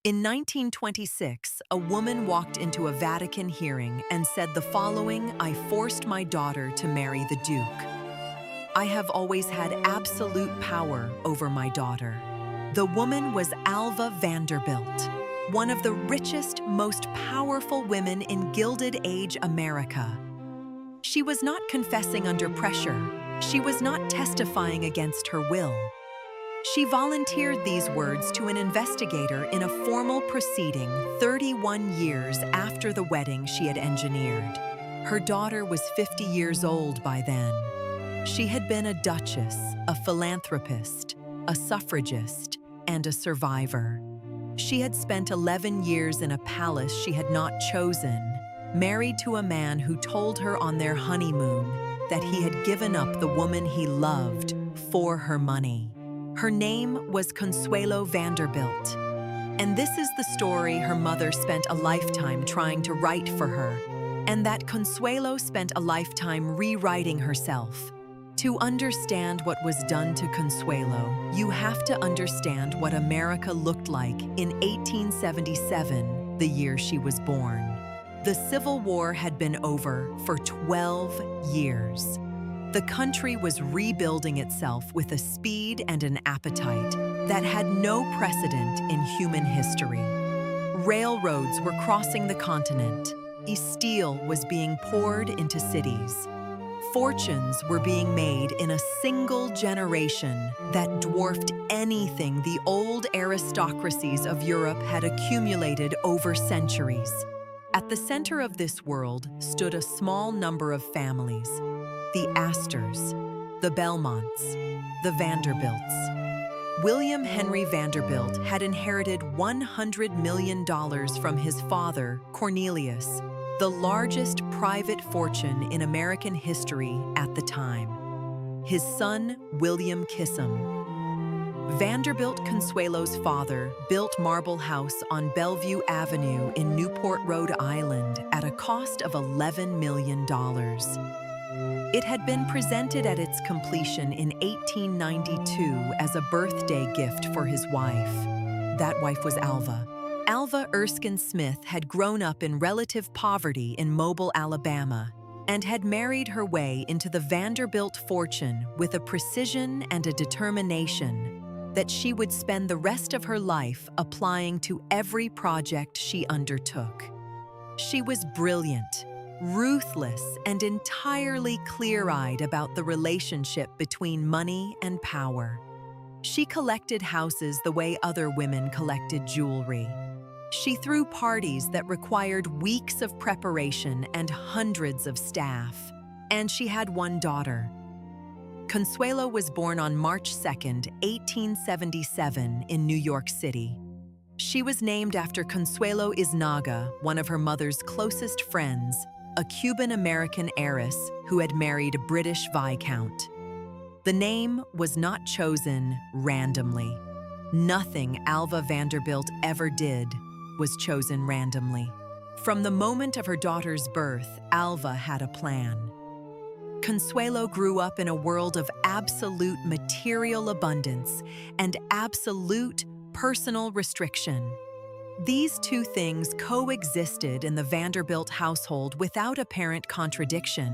In 1926, a woman walked into a Vatican hearing and said the following: "I forced my daughter to marry the Duke. I have always had absolute power over my daughter." The woman was Alva Vanderbilt, one of the richest, most powerful women in Gilded Age America. She was not confessing under pressure. She was not testifying against her will. She volunteered these words to an investigator in a formal proceeding 31 years after the wedding she had engineered. Her daughter was 50 years old by then. She had been a duchess, a philanthropist, a suffragist, and a survivor. She had spent 11 years in a palace she had not chosen, married to a man who told her on their honeymoon that he had given up the woman he loved for her money. Her name was Consuelo Vanderbilt, and this is the story her mother spent a lifetime trying to write for her, and that Consuelo spent a lifetime rewriting herself. To understand what was done to Consuelo, you have to understand what America looked like in 1877, the year she was born. The Civil War had been over for 12 years. The country was rebuilding itself with a speed and an appetite that had no precedent in human history. Railroads were crossing the continent. Steel was being poured into cities. Fortunes were being made in a single generation that dwarfed anything the old aristocracies of Europe had accumulated over centuries. At the center of this world stood a small number of families: the Astors, the Belmonts, the Vanderbilts. William Henry Vanderbilt had inherited $100 million from his father, Cornelius, the largest private fortune in American history at the time. His son, William Kissam. Vanderbilt Consuelo's father built Marble House on Bellevue Avenue in Newport, Rhode Island at a cost of $11 million. It had been presented at its completion in 1892 as a birthday gift for his wife. That wife was Alva. Alva Erskine Smith had grown up in relative poverty in Mobile, Alabama, and had married her way into the Vanderbilt fortune with a precision and a determination that she would spend the rest of her life applying to every project she undertook. She was brilliant, ruthless, and entirely clear-eyed about the relationship between money and power. She collected houses the way other women collected jewelry. She threw parties that required weeks of preparation and hundreds of staff. And she had one daughter. Consuelo was born on March 2, 1877, in New York City. She was named after Consuelo Iznaga, one of her mother's closest friends, a Cuban-American heiress who had married a British viscount. The name was not chosen randomly. Nothing Alva Vanderbilt ever did was chosen randomly. From the moment of her daughter's birth, Alva had a plan. Consuelo grew up in a world of absolute material abundance and absolute personal restriction. These two things coexisted in the Vanderbilt household without apparent contradiction,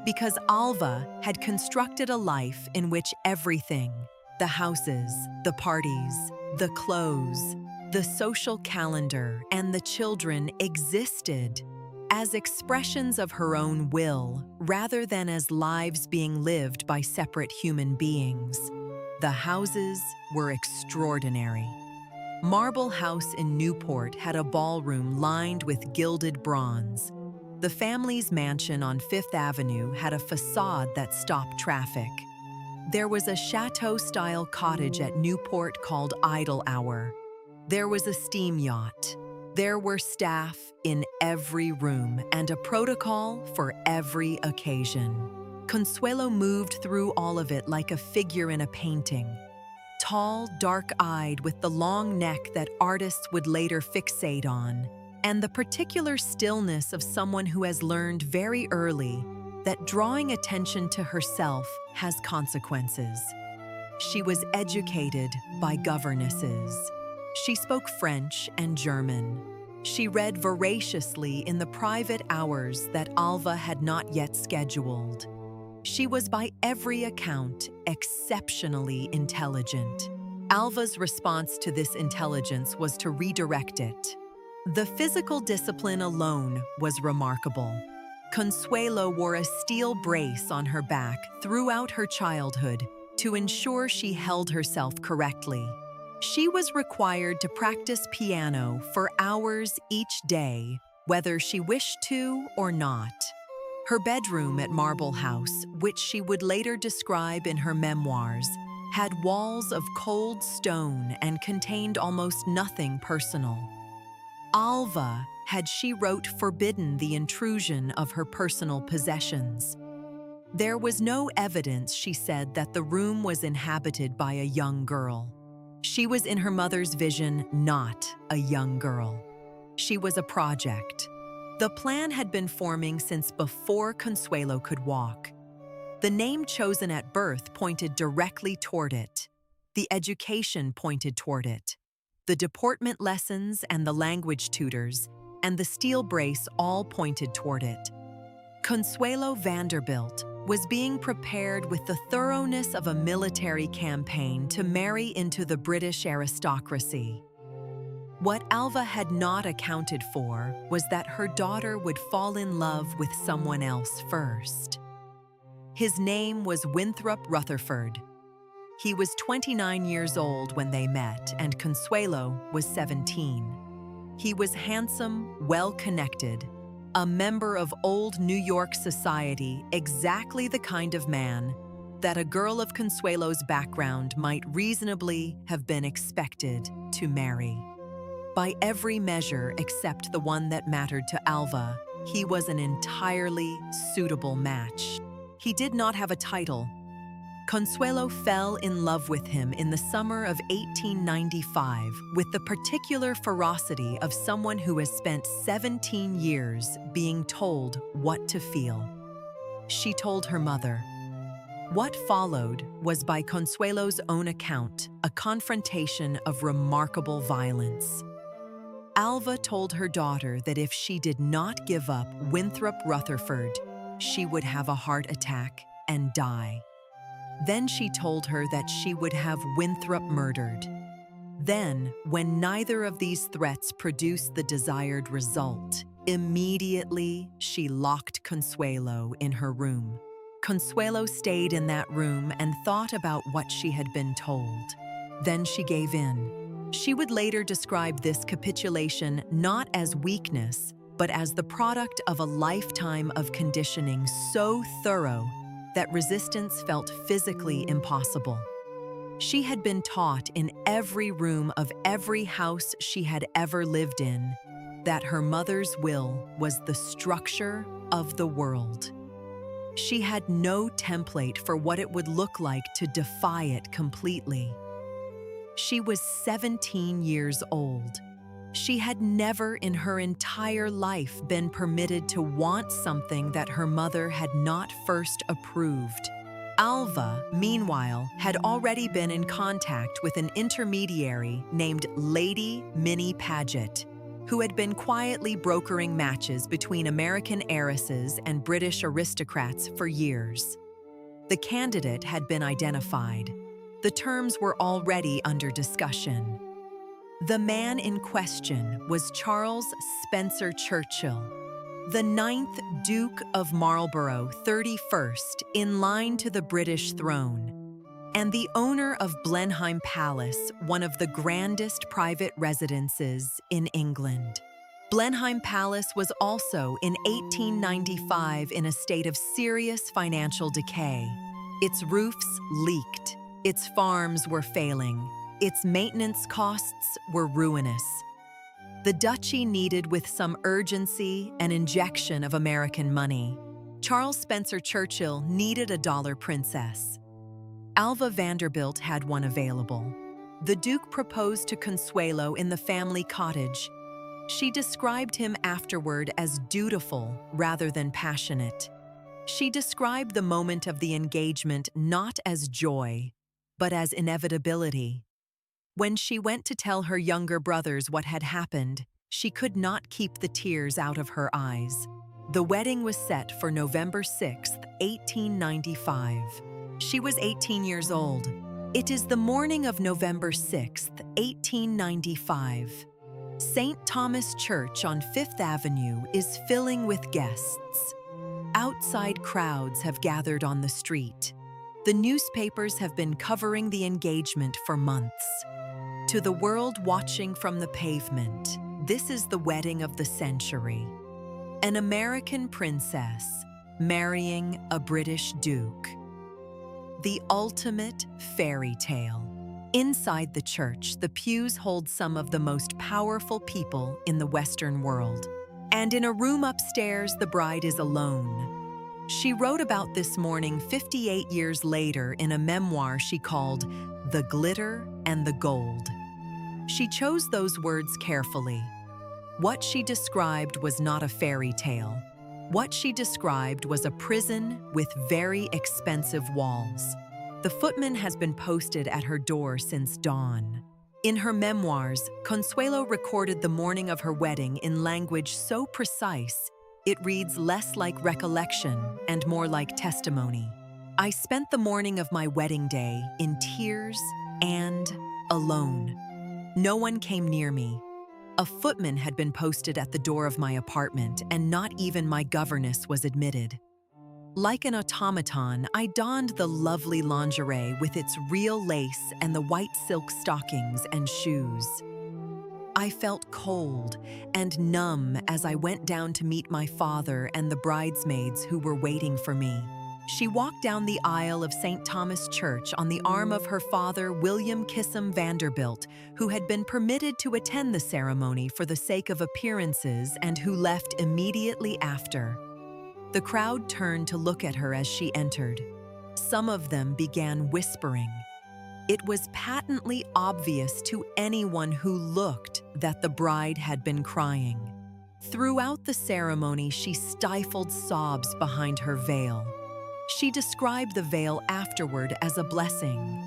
because Alva had constructed a life in which everything, the houses, the parties, the clothes, the social calendar, and the children existed as expressions of her own will rather than as lives being lived by separate human beings. The houses were extraordinary. Marble House in Newport had a ballroom lined with gilded bronze. The family's mansion on Fifth Avenue had a facade that stopped traffic. There was a chateau-style cottage at Newport called Idle Hour. There was a steam yacht. There were staff in every room and a protocol for every occasion. Consuelo moved through all of it like a figure in a painting. Tall, dark-eyed, with the long neck that artists would later fixate on, and the particular stillness of someone who has learned very early that drawing attention to herself has consequences. She was educated by governesses. She spoke French and German. She read voraciously in the private hours that Alva had not yet scheduled. She was by every account exceptionally intelligent. Alva's response to this intelligence was to redirect it. The physical discipline alone was remarkable. Consuelo wore a steel brace on her back throughout her childhood to ensure she held herself correctly. She was required to practice piano for hours each day, whether she wished to or not. Her bedroom at Marble House, which she would later describe in her memoirs, had walls of cold stone and contained almost nothing personal. Alva had, she wrote, forbidden the intrusion of her personal possessions. There was no evidence, she said, that the room was inhabited by a young girl. She was, in her mother's vision, not a young girl. She was a project. The plan had been forming since before Consuelo could walk. The name chosen at birth pointed directly toward it. The education pointed toward it. The deportment lessons and the language tutors and the steel brace all pointed toward it. Consuelo Vanderbilt was being prepared with the thoroughness of a military campaign to marry into the British aristocracy. What Alva had not accounted for was that her daughter would fall in love with someone else first. His name was Winthrop Rutherford. He was 29 years old when they met, and Consuelo was 17. He was handsome, well-connected, a member of old New York society, exactly the kind of man that a girl of Consuelo's background might reasonably have been expected to marry. By every measure except the one that mattered to Alva, he was an entirely suitable match. He did not have a title. Consuelo fell in love with him in the summer of 1895 with the particular ferocity of someone who has spent 17 years being told what to feel. She told her mother. What followed was, by Consuelo's own account, a confrontation of remarkable violence. Alva told her daughter that if she did not give up Winthrop Rutherford, she would have a heart attack and die. Then she told her that she would have Winthrop murdered. Then, when neither of these threats produced the desired result, immediately she locked Consuelo in her room. Consuelo stayed in that room and thought about what she had been told. Then she gave in. She would later describe this capitulation not as weakness, but as the product of a lifetime of conditioning so thorough that resistance felt physically impossible. She had been taught in every room of every house she had ever lived in that her mother's will was the structure of the world. She had no template for what it would look like to defy it completely. She was 17 years old. She had never in her entire life been permitted to want something that her mother had not first approved. Alva, meanwhile, had already been in contact with an intermediary named Lady Minnie Paget, who had been quietly brokering matches between American heiresses and British aristocrats for years. The candidate had been identified. The terms were already under discussion. The man in question was Charles Spencer Churchill, the 9th Duke of Marlborough, 31st in line to the British throne, and the owner of Blenheim Palace, one of the grandest private residences in England. Blenheim Palace was also in 1895 in a state of serious financial decay. Its roofs leaked, its farms were failing, its maintenance costs were ruinous. The duchy needed with some urgency an injection of American money. Charles Spencer Churchill needed a dollar princess. Alva Vanderbilt had one available. The Duke proposed to Consuelo in the family cottage. She described him afterward as dutiful rather than passionate. She described the moment of the engagement not as joy, but as inevitability. When she went to tell her younger brothers what had happened, she could not keep the tears out of her eyes. The wedding was set for November 6th, 1895. She was 18 years old. It is the morning of November 6th, 1895. St. Thomas Church on Fifth Avenue is filling with guests. Outside crowds have gathered on the street. The newspapers have been covering the engagement for months. To the world watching from the pavement, this is the wedding of the century. An American princess marrying a British duke. The ultimate fairy tale. Inside the church, the pews hold some of the most powerful people in the Western world. And in a room upstairs, the bride is alone. She wrote about this morning 58 years later in a memoir she called The Glitter and the Gold. She chose those words carefully. What she described was not a fairy tale. What she described was a prison with very expensive walls. The footman has been posted at her door since dawn. In her memoirs, Consuelo recorded the morning of her wedding in language so precise, it reads less like recollection and more like testimony. I spent the morning of my wedding day in tears and alone. No one came near me. A footman had been posted at the door of my apartment, and not even my governess was admitted. Like an automaton, I donned the lovely lingerie with its real lace and the white silk stockings and shoes. I felt cold and numb as I went down to meet my father and the bridesmaids who were waiting for me. She walked down the aisle of St. Thomas Church on the arm of her father, William Kissam Vanderbilt, who had been permitted to attend the ceremony for the sake of appearances and who left immediately after. The crowd turned to look at her as she entered. Some of them began whispering. It was patently obvious to anyone who looked that the bride had been crying. Throughout the ceremony, she stifled sobs behind her veil. She described the veil afterward as a blessing.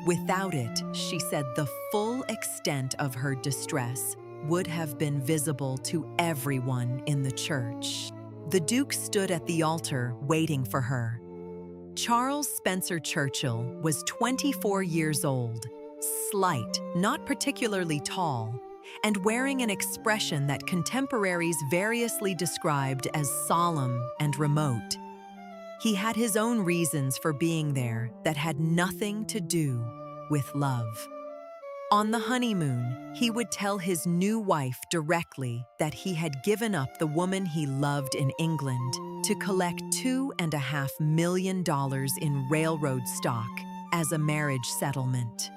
Without it, she said, the full extent of her distress would have been visible to everyone in the church. The Duke stood at the altar waiting for her. Charles Spencer Churchill was 24 years old, slight, not particularly tall, and wearing an expression that contemporaries variously described as solemn and remote. He had his own reasons for being there that had nothing to do with love. On the honeymoon, he would tell his new wife directly that he had given up the woman he loved in England to collect $2.5 million in railroad stock as a marriage settlement.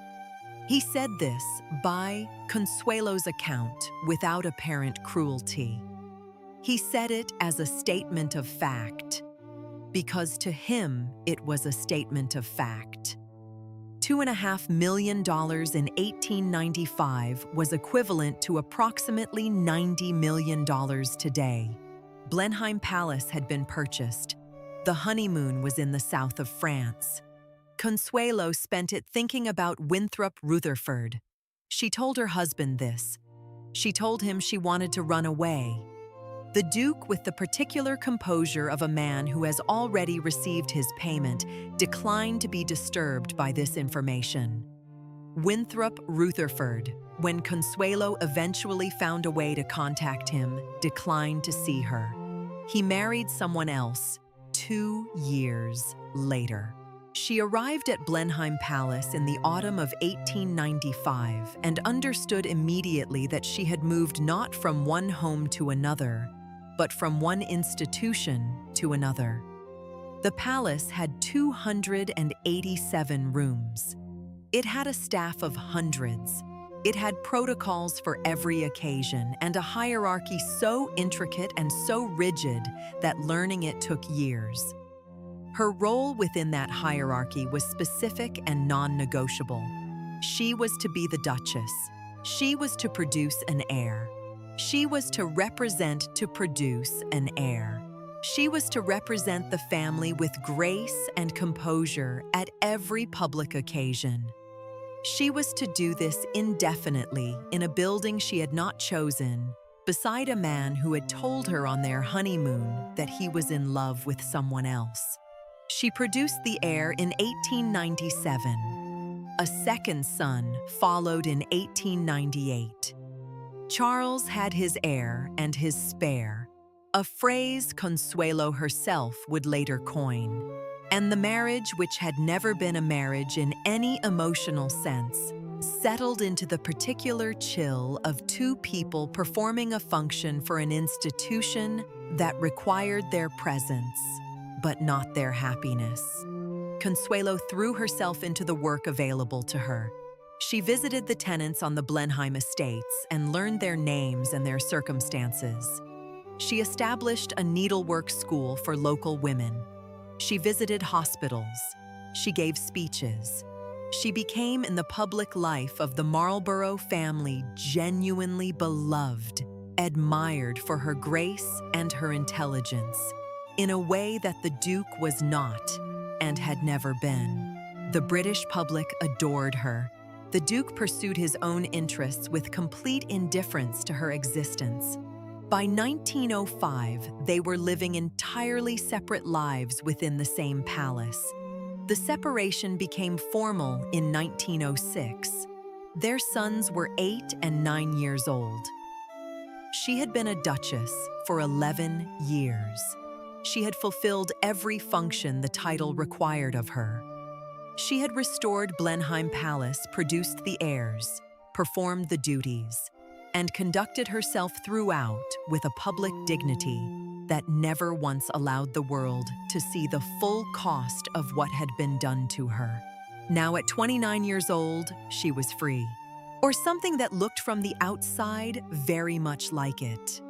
He said this, by Consuelo's account, without apparent cruelty. He said it as a statement of fact, because to him it was a statement of fact. $2.5 million in 1895 was equivalent to approximately $90 million today. Blenheim Palace had been purchased. The honeymoon was in the south of France. Consuelo spent it thinking about Winthrop Rutherford. She told her husband this. She told him she wanted to run away. The Duke, with the particular composure of a man who has already received his payment, declined to be disturbed by this information. Winthrop Rutherford, when Consuelo eventually found a way to contact him, declined to see her. He married someone else 2 years later. She arrived at Blenheim Palace in the autumn of 1895 and understood immediately that she had moved not from one home to another, but from one institution to another. The palace had 287 rooms. It had a staff of hundreds. It had protocols for every occasion and a hierarchy so intricate and so rigid that learning it took years. Her role within that hierarchy was specific and non-negotiable. She was to be the Duchess. She was to produce an heir. She was to represent to produce an heir. She was to represent the family with grace and composure at every public occasion. She was to do this indefinitely in a building she had not chosen, beside a man who had told her on their honeymoon that he was in love with someone else. She produced the heir in 1897. A second son followed in 1898. Charles had his heir and his spare, a phrase Consuelo herself would later coin. And the marriage, which had never been a marriage in any emotional sense, settled into the particular chill of two people performing a function for an institution that required their presence, but not their happiness. Consuelo threw herself into the work available to her. She visited the tenants on the Blenheim estates and learned their names and their circumstances. She established a needlework school for local women. She visited hospitals. She gave speeches. She became in the public life of the Marlborough family genuinely beloved, admired for her grace and her intelligence, in a way that the Duke was not and had never been. The British public adored her. The Duke pursued his own interests with complete indifference to her existence. By 1905, they were living entirely separate lives within the same palace. The separation became formal in 1906. Their sons were 8 and 9 years old. She had been a duchess for 11 years. She had fulfilled every function the title required of her. She had restored Blenheim Palace, produced the heirs, performed the duties, and conducted herself throughout with a public dignity that never once allowed the world to see the full cost of what had been done to her. Now at 29 years old, she was free, or something that looked from the outside very much like it.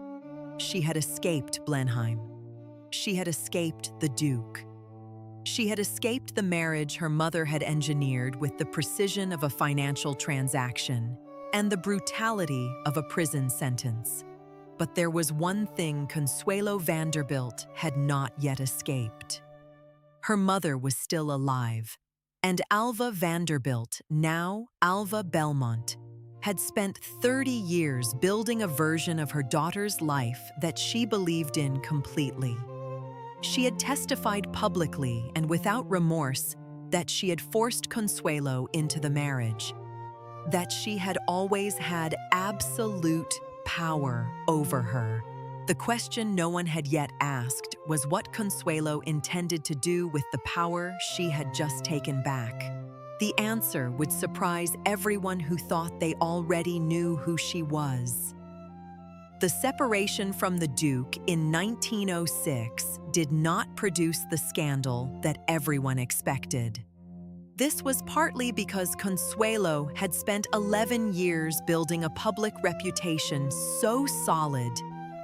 She had escaped Blenheim. She had escaped the Duke. She had escaped the marriage her mother had engineered with the precision of a financial transaction and the brutality of a prison sentence. But there was one thing Consuelo Vanderbilt had not yet escaped. Her mother was still alive, and Alva Vanderbilt, now Alva Belmont, had spent 30 years building a version of her daughter's life that she believed in completely. She had testified publicly and without remorse that she had forced Consuelo into the marriage, that she had always had absolute power over her. The question no one had yet asked was what Consuelo intended to do with the power she had just taken back. The answer would surprise everyone who thought they already knew who she was. The separation from the Duke in 1906 did not produce the scandal that everyone expected. This was partly because Consuelo had spent 11 years building a public reputation so solid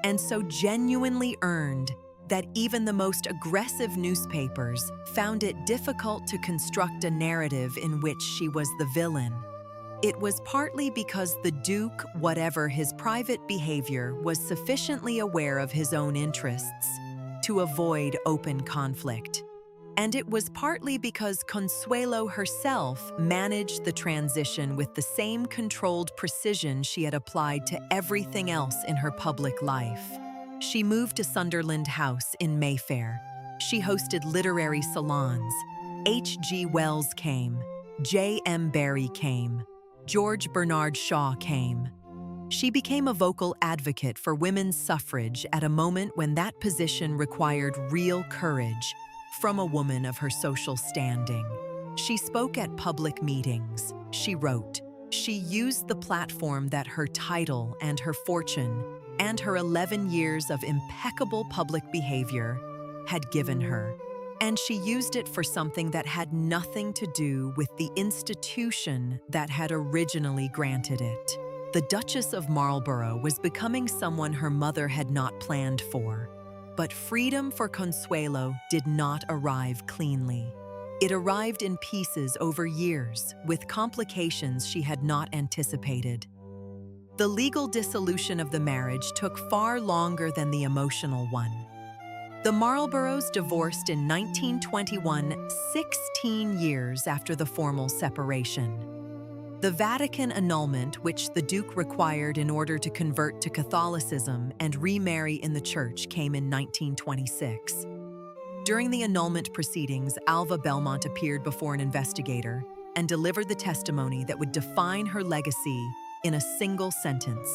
and so genuinely earned that even the most aggressive newspapers found it difficult to construct a narrative in which she was the villain. It was partly because the Duke, whatever his private behavior, was sufficiently aware of his own interests to avoid open conflict. And it was partly because Consuelo herself managed the transition with the same controlled precision she had applied to everything else in her public life. She moved to Sunderland House in Mayfair. She hosted literary salons. H.G. Wells came. J.M. Barrie came. George Bernard Shaw came. She became a vocal advocate for women's suffrage at a moment when that position required real courage from a woman of her social standing. She spoke at public meetings. She wrote. She used the platform that her title and her fortune and her 11 years of impeccable public behavior had given her. And she used it for something that had nothing to do with the institution that had originally granted it. The Duchess of Marlborough was becoming someone her mother had not planned for. But freedom for Consuelo did not arrive cleanly. It arrived in pieces over years, with complications she had not anticipated. The legal dissolution of the marriage took far longer than the emotional one. The Marlboroughs divorced in 1921, 16 years after the formal separation. The Vatican annulment, which the Duke required in order to convert to Catholicism and remarry in the church, came in 1926. During the annulment proceedings, Alva Belmont appeared before an investigator and delivered the testimony that would define her legacy in a single sentence.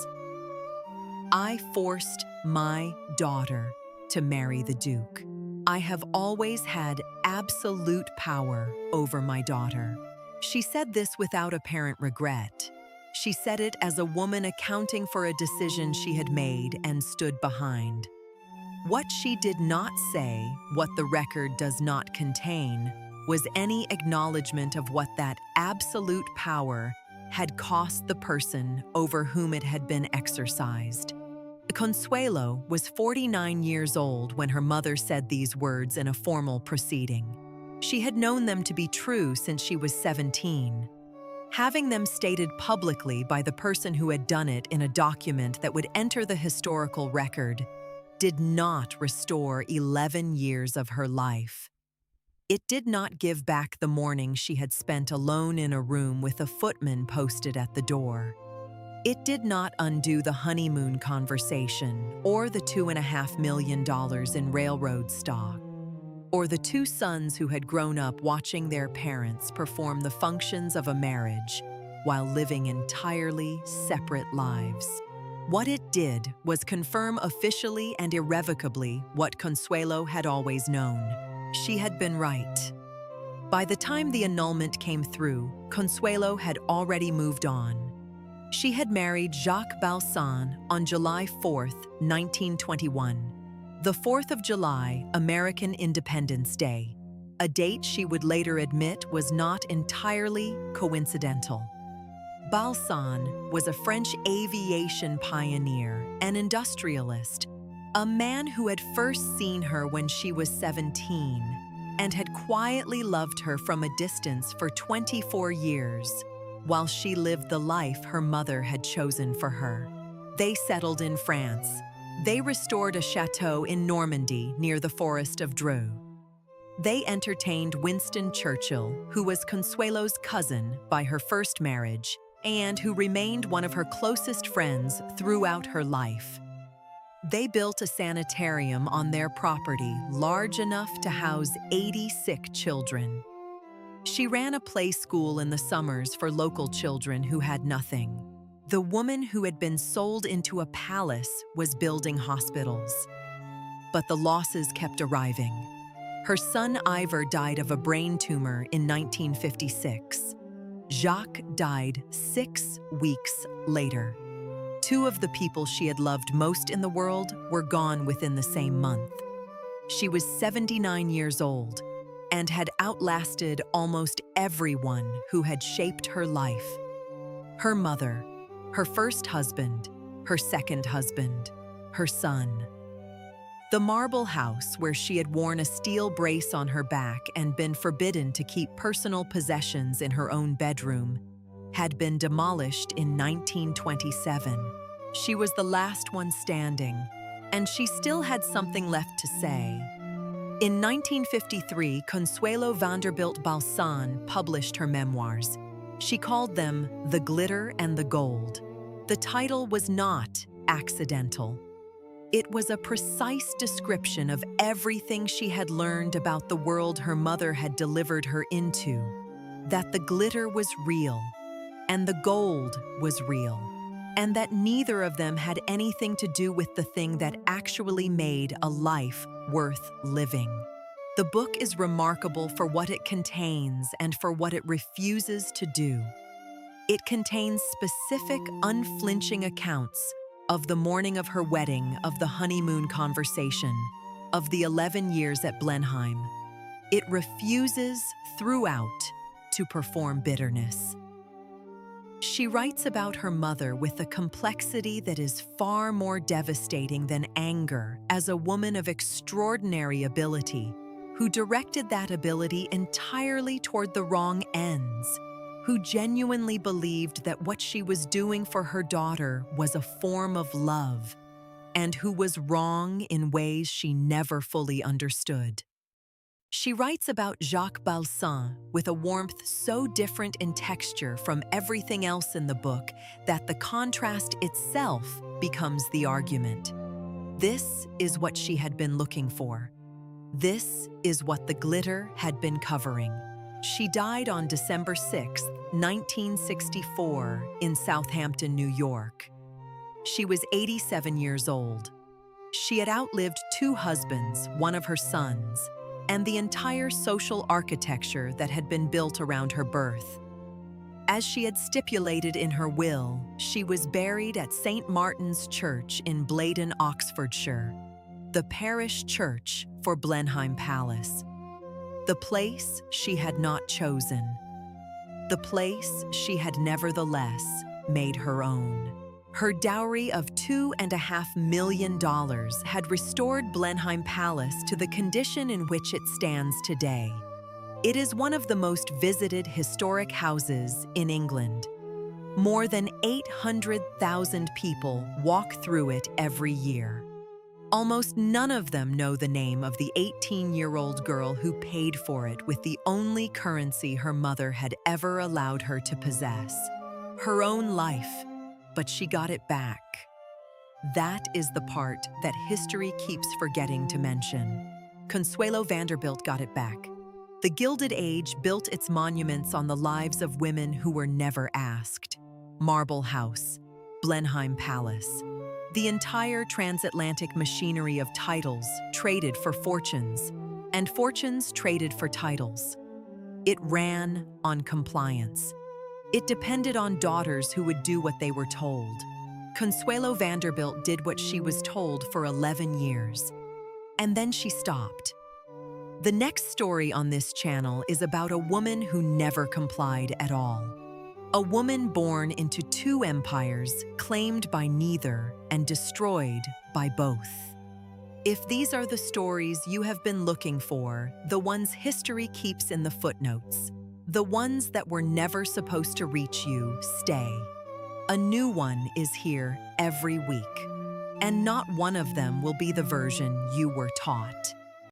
"I forced my daughter to marry the Duke. I have always had absolute power over my daughter." She said this without apparent regret. She said it as a woman accounting for a decision she had made and stood behind. What she did not say, what the record does not contain, was any acknowledgement of what that absolute power had cost the person over whom it had been exercised. Consuelo was 49 years old when her mother said these words in a formal proceeding. She had known them to be true since she was 17. Having them stated publicly by the person who had done it in a document that would enter the historical record did not restore 11 years of her life. It did not give back the morning she had spent alone in a room with a footman posted at the door. It did not undo the honeymoon conversation, or the $2.5 million in railroad stock, or the two sons who had grown up watching their parents perform the functions of a marriage while living entirely separate lives. What it did was confirm officially and irrevocably what Consuelo had always known. She had been right. By the time the annulment came through, Consuelo had already moved on. She had married Jacques Balsan on July 4, 1921, the 4th of July, American Independence Day, a date she would later admit was not entirely coincidental. Balsan was a French aviation pioneer, an industrialist, a man who had first seen her when she was 17 and had quietly loved her from a distance for 24 years, while she lived the life her mother had chosen for her. They settled in France. They restored a chateau in Normandy near the Forest of Dreux. They entertained Winston Churchill, who was Consuelo's cousin by her first marriage, and who remained one of her closest friends throughout her life. They built a sanitarium on their property large enough to house 80 sick children. She ran a play school in the summers for local children who had nothing. The woman who had been sold into a palace was building hospitals. But the losses kept arriving. Her son Ivor died of a brain tumor in 1956. Jacques died 6 weeks later. Two of the people she had loved most in the world were gone within the same month. She was 79 years old and had outlasted almost everyone who had shaped her life. Her mother, her first husband, her second husband, her son. The marble house where she had worn a steel brace on her back and been forbidden to keep personal possessions in her own bedroom had been demolished in 1927. She was the last one standing, and she still had something left to say. In 1953, Consuelo Vanderbilt Balsan published her memoirs. She called them The Glitter and the Gold. The title was not accidental. It was a precise description of everything she had learned about the world her mother had delivered her into, that the glitter was real, and the gold was real, and that neither of them had anything to do with the thing that actually made a life worth living. The book is remarkable for what it contains and for what it refuses to do. It contains specific, unflinching accounts of the morning of her wedding, of the honeymoon conversation, of the 11 years at Blenheim. It refuses, throughout, to perform bitterness. She writes about her mother with a complexity that is far more devastating than anger, as a woman of extraordinary ability, who directed that ability entirely toward the wrong ends, who genuinely believed that what she was doing for her daughter was a form of love, and who was wrong in ways she never fully understood. She writes about Jacques Balsan with a warmth so different in texture from everything else in the book that the contrast itself becomes the argument. This is what she had been looking for. This is what the glitter had been covering. She died on December 6, 1964, in Southampton, New York. She was 87 years old. She had outlived 2 husbands, one of her sons, and the entire social architecture that had been built around her birth. As she had stipulated in her will, she was buried at St. Martin's Church in Blaydon, Oxfordshire, the parish church for Blenheim Palace. The place she had not chosen. The place she had nevertheless made her own. Her dowry of $2.5 million had restored Blenheim Palace to the condition in which it stands today. It is one of the most visited historic houses in England. More than 800,000 people walk through it every year. Almost none of them know the name of the 18-year-old girl who paid for it with the only currency her mother had ever allowed her to possess, her own life. But she got it back. That is the part that history keeps forgetting to mention. Consuelo Vanderbilt got it back. The Gilded Age built its monuments on the lives of women who were never asked. Marble House, Blenheim Palace. The entire transatlantic machinery of titles traded for fortunes, and fortunes traded for titles. It ran on compliance. It depended on daughters who would do what they were told. Consuelo Vanderbilt did what she was told for 11 years. And then she stopped. The next story on this channel is about a woman who never complied at all. A woman born into 2 empires, claimed by neither and destroyed by both. If these are the stories you have been looking for, the ones history keeps in the footnotes, the ones that were never supposed to reach you, stay. A new one is here every week, and not one of them will be the version you were taught.